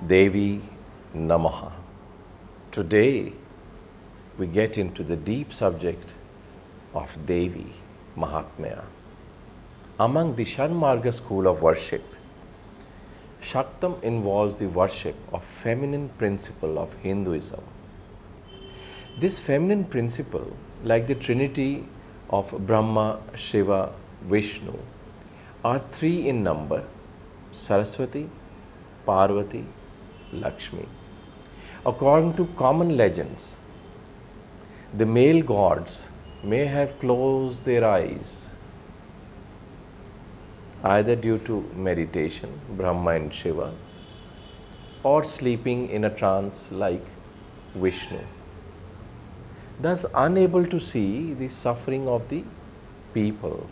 Devi Namaha. Today we get into the deep subject of Devi Mahatmya. Among the Shanmarga school of worship, Shaktam involves the worship of feminine principle of Hinduism. This feminine principle, like the trinity of Brahma, Shiva, Vishnu, are three in number: Saraswati, Parvati, Lakshmi. According to common legends, the male gods may have closed their eyes either due to meditation, Brahma and Shiva, or sleeping in a trance like Vishnu, thus unable to see the suffering of the people.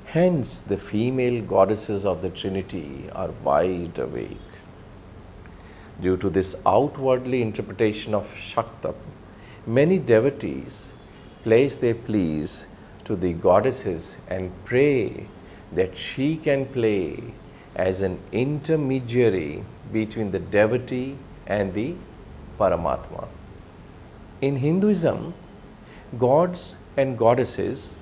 Hence, the female goddesses of the Trinity are wide awake. Due to this outwardly interpretation of Shaktam, many devotees place their pleas to the goddesses and pray that she can play as an intermediary between the devotee and the Paramatma. In Hinduism, gods and goddesses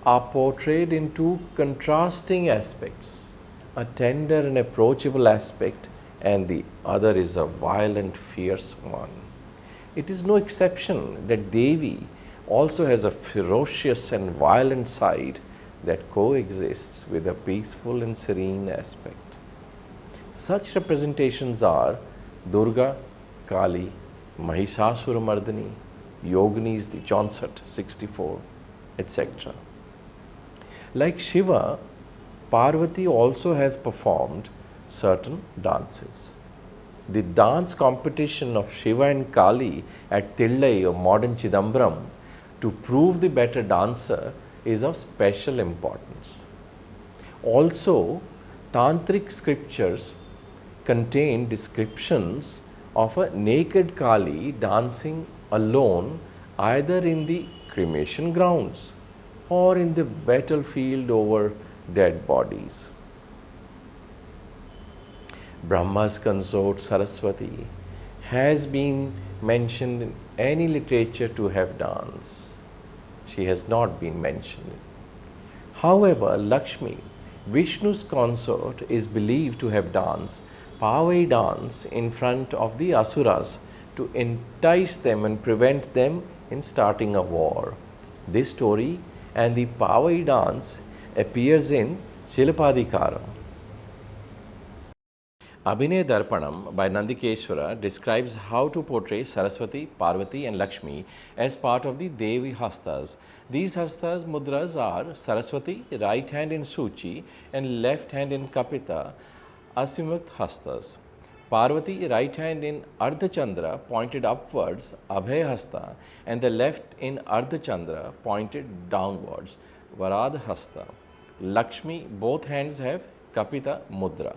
are portrayed in two contrasting aspects: a tender and approachable aspect, and the other is a violent, fierce one. It is no exception that Devi also has a ferocious and violent side that coexists with a peaceful and serene aspect. Such representations are Durga, Kali, Mahishasuramardini, Yoginis, the Chaunsat, 64, etc. Like Shiva, Parvati also has performed certain dances. The dance competition of Shiva and Kali at Tillai or modern Chidambaram to prove the better dancer is of special importance. Also, Tantric scriptures contain descriptions of a naked Kali dancing alone either in the cremation grounds or in the battlefield over dead bodies. Brahma's consort Saraswati has been mentioned in any literature to have danced. She has not been mentioned. However, Lakshmi, Vishnu's consort, is believed to have danced Pavai dance in front of the Asuras to entice them and prevent them in starting a war. This story and the Pavai dance appears in Shilapadikaram. Abhinay Darpanam by Nandikeshwara describes how to portray Saraswati, Parvati and Lakshmi as part of the Devi Hastas. These Hastas mudras are Saraswati, right hand in Suchi and left hand in Kapita, Asimukta Hastas. Parvati, right hand in Ardhachandra, pointed upwards, Abhay Hasta, and the left in Ardhachandra, pointed downwards, Varad Hasta. Lakshmi, both hands have Kapita Mudra.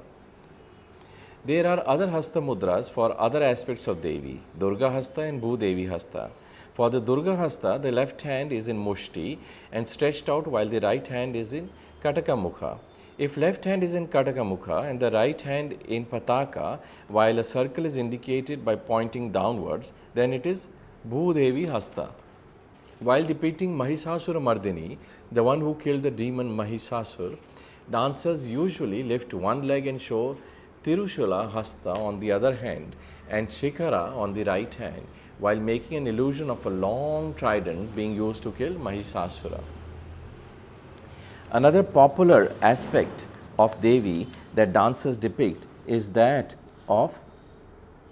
There are other Hasta mudras for other aspects of Devi, Durga Hasta and Bhudevi Hasta. For the Durga Hasta, the left hand is in Mushti and stretched out while the right hand is in Kataka Mukha. If left hand is in Kataka Mukha and the right hand in Pataka, while a circle is indicated by pointing downwards, then it is Bhudevi Hasta. While depicting Mahishasuramardini, the one who killed the demon Mahishasur, dancers usually lift one leg and show Tirushula Hasta on the other hand and Shikhara on the right hand, while making an illusion of a long trident being used to kill Mahishasura. Another popular aspect of Devi that dancers depict is that of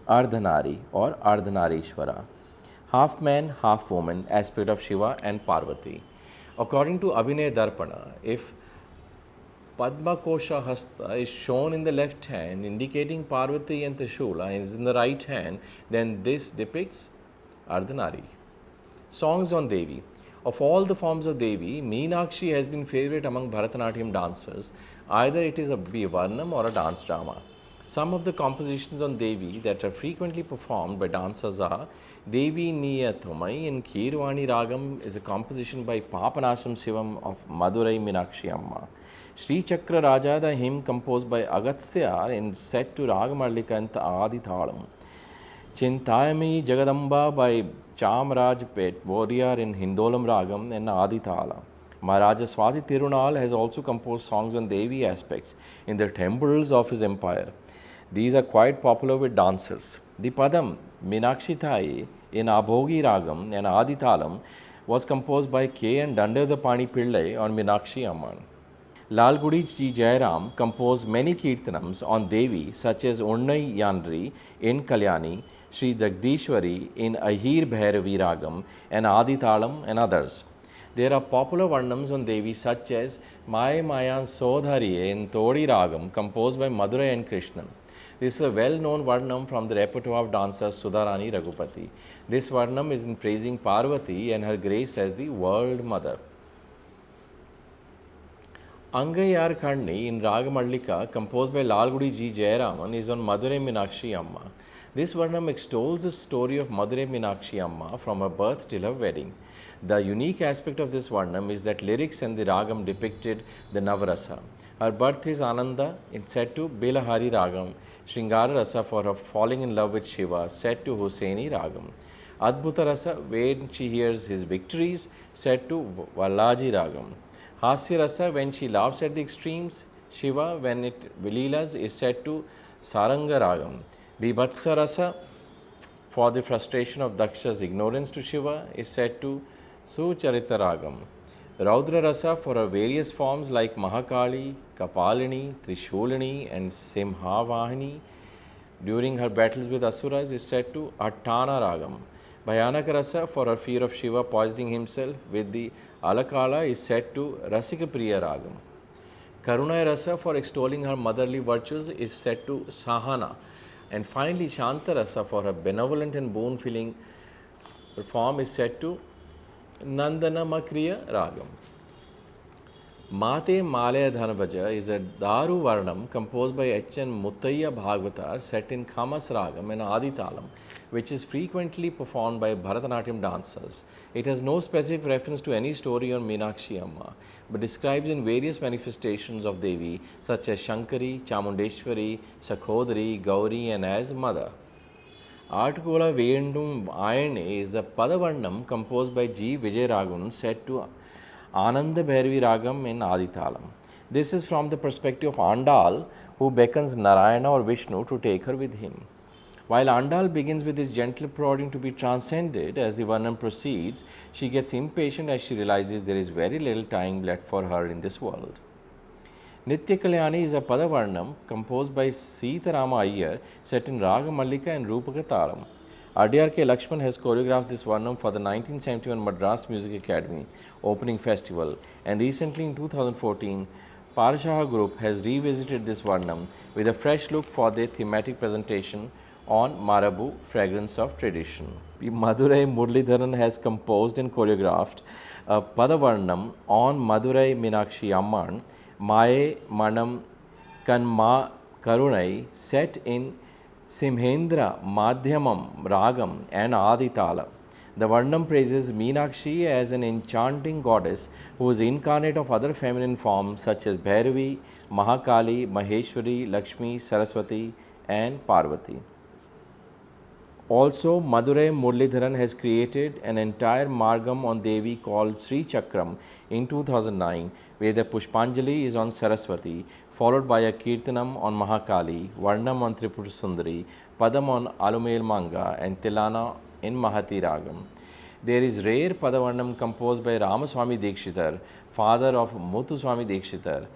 Ardhanari or Ardhanarishwara, half man, half woman aspect of Shiva and Parvati. According to Abhinay Darpana, if Padma Kosha Hasta is shown in the left hand, indicating Parvati and Trishula, is in the right hand, then this depicts Ardhanari. Songs on Devi. Of all the forms of Devi, Meenakshi has been favorite among Bharatanatyam dancers. Either it is a Varnam or a dance drama. Some of the compositions on Devi that are frequently performed by dancers are Devi Niyatumai in Kirvani Ragam is a composition by Papanasham Shivam of Madurai Meenakshi Amma. Sri Chakra Raja, the hymn composed by Agatsya and set to Ragamallika and Adi Thalam. Chintayami Jagadamba by Chamaraj Pet Warrior in Hindolam Ragam and Adi Thala. Maharaja Swati Tirunal has also composed songs on Devi aspects in the temples of his empire. These are quite popular with dancers. The Padam Meenakshi Thai in Abhogi Ragam and Adi Thalam was composed by K. and Dandadapani Pillai on Meenakshi Amman. Lalgudi Ji Jairam composed many kirtanams on Devi such as Onnai Yandri in Kalyani, Sri Jagdishwari in Ahir Bhairavi Ragam and Adi Thalam and others. There are popular varnams on Devi such as Mai Mayan Sodhari in Todi Ragam composed by Madurai and Krishnan. This is a well-known varnam from the repertoire of dancer Sudharani Raghupati. This varnam is in praising Parvati and her grace as the world mother. Angayar Karni in Ragamallika, composed by Lalgudi Ji Jayaraman, is on Madurai Meenakshi Amma. This varnam extols the story of Madurai Meenakshi Amma from her birth till her wedding. The unique aspect of this varnam is that lyrics and the ragam depicted the Navarasa. Her birth is Ananda, it's set to Belahari Ragam, Shringara Rasa for her falling in love with Shiva, set to Hussaini Ragam. Adbhuta Rasa, when she hears his victories, set to Vallaji Ragam. Hasya Rasa, when she laughs at the extremes, Shiva, when it Vileelas, is set to Saranga Ragam. Bibhatsa Rasa, for the frustration of Daksha's ignorance to Shiva, is set to Sucharita Ragam. Raudra Rasa, for her various forms like Mahakali, Kapalini, Trishulini, and Simhavahini, during her battles with Asuras, is set to Attana Ragam. Bhayanaka Rasa, for her fear of Shiva poisoning himself with the Alakala, is set to Rasikapriya Ragam. Karunaya Rasa, for extolling her motherly virtues, is set to Sahana. And finally, Shanta Rasa, for her benevolent and boon-filling form, is set to Nandana Makriya Ragam. Mate Malaya Dhanavaja is a Daru Varnam composed by H.N. Muttaya Bhagavatar set in Khamas Ragam and Adi Talam, which is frequently performed by Bharatanatyam dancers. It has no specific reference to any story on Meenakshi Amma, but describes in various manifestations of Devi such as Shankari, Chamundeshwari, Sakhodari, Gauri, and as mother. Artukola Vendum Ayane is a Padavarnam composed by G. Vijayaragun set to Ananda Bhairavi Ragam in Adithalam. This is from the perspective of Andal, who beckons Narayana or Vishnu to take her with him. While Andal begins with his gentle prodding to be transcended, as the Varnam proceeds, she gets impatient as she realizes there is very little time left for her in this world. Nitya Kalyani is a Padavarnam composed by Sitarama Iyer set in Raga Mallika and Rupaka Talam. Adyar K. Lakshman has choreographed this Varnam for the 1971 Madras Music Academy opening festival, and recently in 2014, Parshaha Group has revisited this Varnam with a fresh look for their thematic presentation on Marabu, Fragrance of Tradition. Madurai Muralidharan has composed and choreographed a Padavarnam on Madurai Meenakshi Amman, Mae Manam Kanma Karunai, set in Simhendra Madhyamam Ragam and Adi Tala. The Varnam praises Meenakshi as an enchanting goddess who is incarnate of other feminine forms such as Bhairavi, Mahakali, Maheshwari, Lakshmi, Saraswati, and Parvati. Also, Madurai Muralidharan has created an entire Margam on Devi called Sri Chakram in 2009, where the Pushpanjali is on Saraswati, followed by a Kirtanam on Mahakali, Varnam on Tripura Sundari, Padam on Alumel Manga, and Tilana in Mahati Ragam. There is rare Padavarnam composed by Ramaswamy Dikshitar, father of Muthuswamy Dikshitar.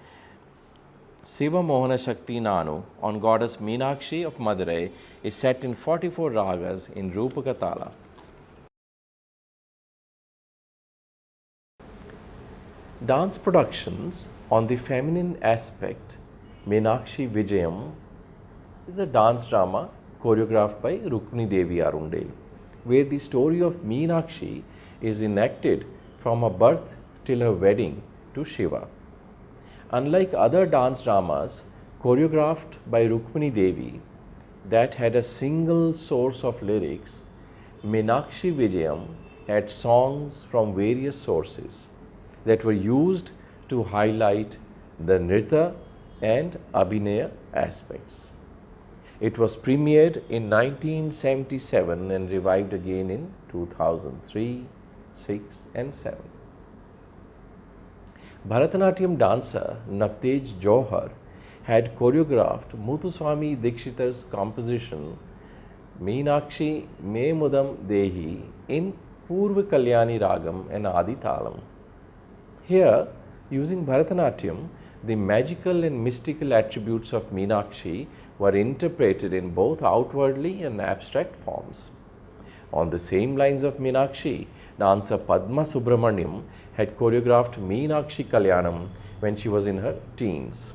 Siva Mohana Shakti Nanu on goddess Meenakshi of Madurai is set in 44 ragas in Rupaka Tala. Dance productions on the feminine aspect, Meenakshi Vijayam, is a dance drama choreographed by Rukmini Devi Arundel, where the story of Meenakshi is enacted from her birth till her wedding to Shiva. Unlike other dance dramas choreographed by Rukmini Devi that had a single source of lyrics, Meenakshi Vijayam had songs from various sources that were used to highlight the Nrita and Abhinaya aspects. It was premiered in 1977 and revived again in 2003, 6 and 7. Bharatanatyam dancer Navtej Johar had choreographed Muthuswami Dikshithar's composition Meenakshi Me Mudam Dehi in Purva Kalyani Ragam and Adi Talam. Here, using Bharatanatyam, the magical and mystical attributes of Meenakshi were interpreted in both outwardly and abstract forms. On the same lines of Meenakshi, dancer Padma Subramaniam had choreographed Meenakshi Kalyanam when she was in her teens.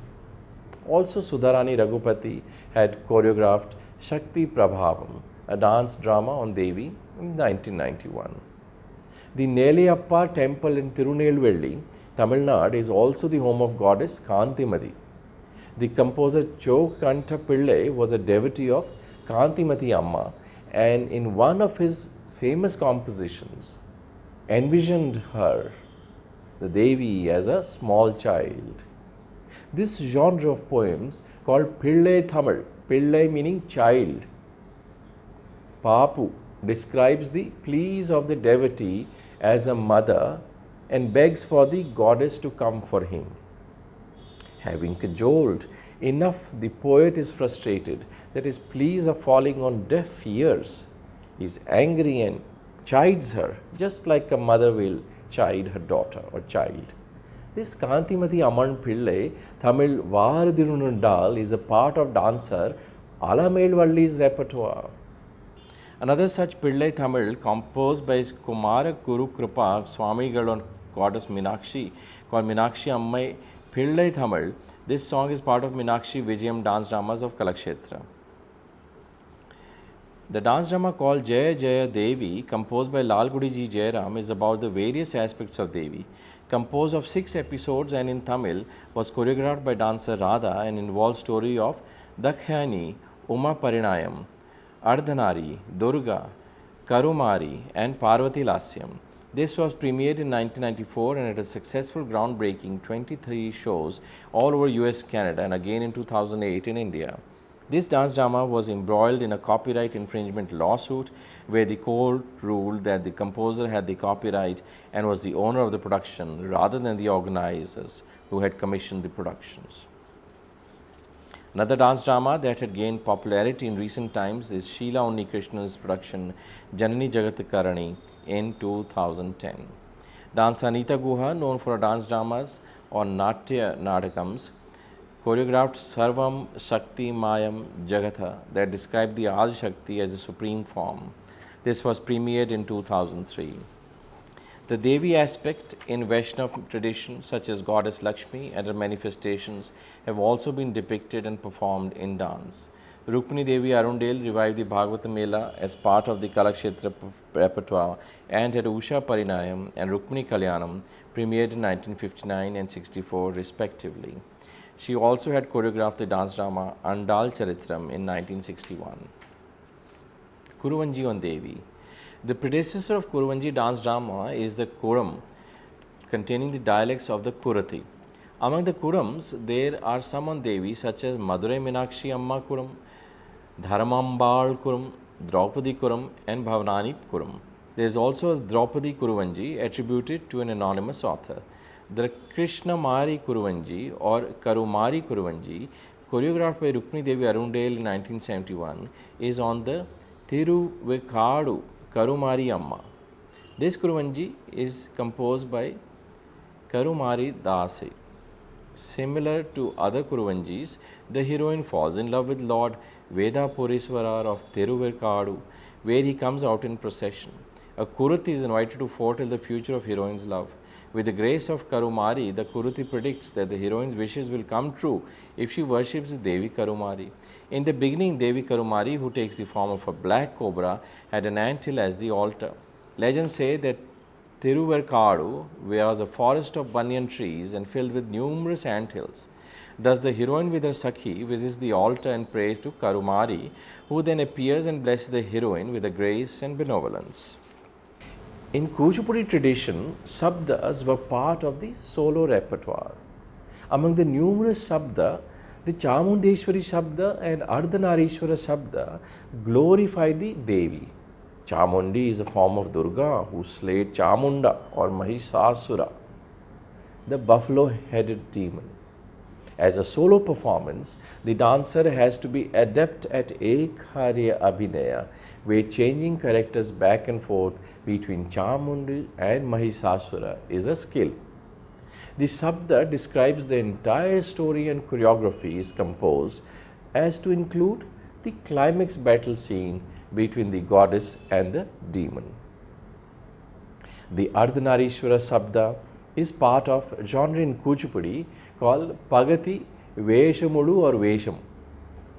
Also, Sudharani Raghupati had choreographed Shakti Prabhavam, a dance drama on Devi, in 1991. The Neliyappa temple in Tirunelveli, Tamil Nadu, is also the home of goddess Kantimati. The composer Chokanta Pillai was a devotee of Kantimati Amma, and in one of his famous compositions envisioned her, the Devi, as a small child. This genre of poems, called Pillai Tamil, Pillai meaning child, Papu, describes the pleas of the devotee as a mother and begs for the goddess to come for him. Having cajoled enough, the poet is frustrated that his pleas are falling on deaf ears. He is angry and chides her, just like a mother will chide her daughter or child. This Kantimati Amman Pillai, Tamil Varadinundal, is a part of dancer Alamelvalli's repertoire. Another such Pillai Tamil, composed by Kumara Guru Kripa Swamigal on goddess Meenakshi, called Meenakshi Ammai Pillai Tamil. This song is part of Meenakshi Vijayam dance dramas of Kalakshetra. The dance drama called Jaya Jaya Devi, composed by Lalgudi Ji Jairam, is about the various aspects of Devi. Composed of 6 episodes and in Tamil, was choreographed by dancer Radha and involves story of Dakhyani, Uma Parinayam, Ardhanari, Durga, Karumari and Parvati Lasyam. This was premiered in 1994 and it had successful groundbreaking 23 shows all over US, Canada and again in 2008 in India. This dance drama was embroiled in a copyright infringement lawsuit where the court ruled that the composer had the copyright and was the owner of the production rather than the organizers who had commissioned the productions. Another dance drama that had gained popularity in recent times is Sheila Unnikrishna's production Janani Jagatkarani in 2010. Dancer Anita Guha, known for her dance dramas or Natya Nadakams, choreographed Sarvam Shakti Mayam Jagatha that described the Adi Shakti as a supreme form. This was premiered in 2003. The Devi aspect in Vaishnava tradition, such as goddess Lakshmi and her manifestations, have also been depicted and performed in dance. Rukmini Devi Arundel revived the Bhagavata Mela as part of the Kalakshetra repertoire and had Usha Parinayam and Rukmini Kalyanam premiered in 1959 and 64 respectively. She also had choreographed the dance drama Andal Charitram in 1961. Kuruvanji on Devi. The predecessor of Kuruvanji dance drama is the Kuram, containing the dialects of the Kurati. Among the Kurams, there are some on Devi such as Madurai Meenakshi Amma Kuram, Dharamambal Kuram, Draupadi Kuram and Bhavanani Kuram. There is also a Draupadi Kuruvanji attributed to an anonymous author. The Krishna Mari Kuruvanji or Karumari Kuruvanji, choreographed by Rukmini Devi Arundel in 1971, is on the Thiruvekadu Karumari Amma. This Kuruvanji is composed by Karumari Dase. Similar to other Kuruvanjis, the heroine falls in love with Lord Vedapuriswarar of Thiruvekadu, where he comes out in procession. A Kuruti is invited to foretell the future of heroine's love. With the grace of Karumari, the Kuruti predicts that the heroine's wishes will come true if she worships Devi Karumari. In the beginning, Devi Karumari, who takes the form of a black cobra, had an anthill as the altar. Legends say that Thiruvarkadu was a forest of banyan trees and filled with numerous anthills. Thus, the heroine with her Sakhi visits the altar and prays to Karumari, who then appears and blesses the heroine with a grace and benevolence. In Kuchipudi tradition, sabdas were part of the solo repertoire. Among the numerous Shabda, the Chamundeshwari Shabda and Ardhanarishwara Shabda glorify the Devi. Chamundi is a form of Durga who slayed Chamunda or Mahisasura, the buffalo-headed demon. As a solo performance, the dancer has to be adept at Ekharya Abhinaya, where changing characters back and forth between Chamundi and Mahisasura is a skill. The Sabda describes the entire story and choreography is composed as to include the climax battle scene between the goddess and the demon. The Ardhanarishwara Sabda is part of a genre in Kuchipudi called Pagati Veshamudu or Vesham.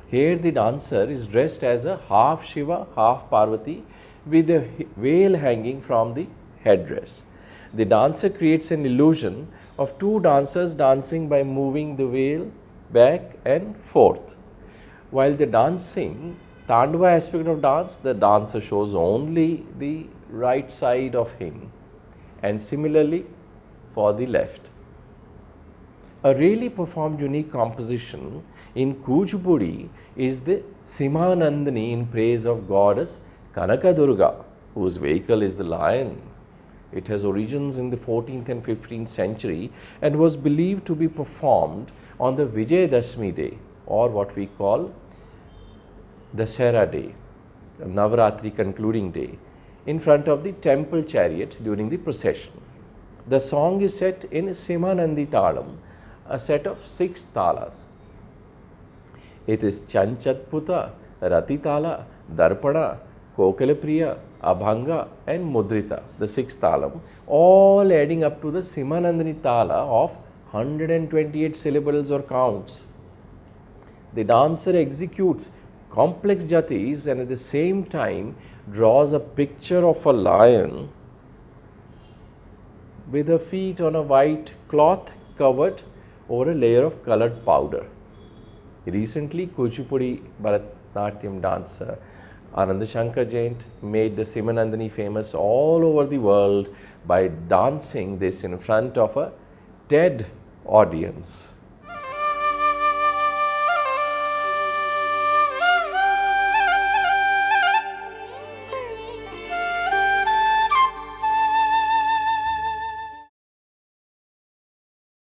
Here the dancer is dressed as a half Shiva, half Parvati with a veil hanging from the headdress. The dancer creates an illusion of two dancers dancing by moving the veil back and forth. While the dancing Tandava aspect of dance, the dancer shows only the right side of him, and similarly for the left. A really performed unique composition in Kuchipudi is the Simanandani in praise of goddess Kanaka Durga, whose vehicle is the lion. It has origins in the 14th and 15th century and was believed to be performed on the Vijayadashmi day, or what we call Dasara day, Navaratri concluding day, in front of the temple chariot during the procession. The song is set in Simanandi Talam, a set of 6 talas. It is Chanchatputa, Ratitala, Darpada, Kokalapriya, Abhanga and Mudrita, the 6th talam, all adding up to the Simanandani Tala of 128 syllables or counts. The dancer executes complex jatis and at the same time draws a picture of a lion with her feet on a white cloth covered over a layer of colored powder. Recently, Kuchipudi Bharatanatyam dancer Ananda Shankar Jain made the Simanandani famous all over the world by dancing this in front of a TED audience.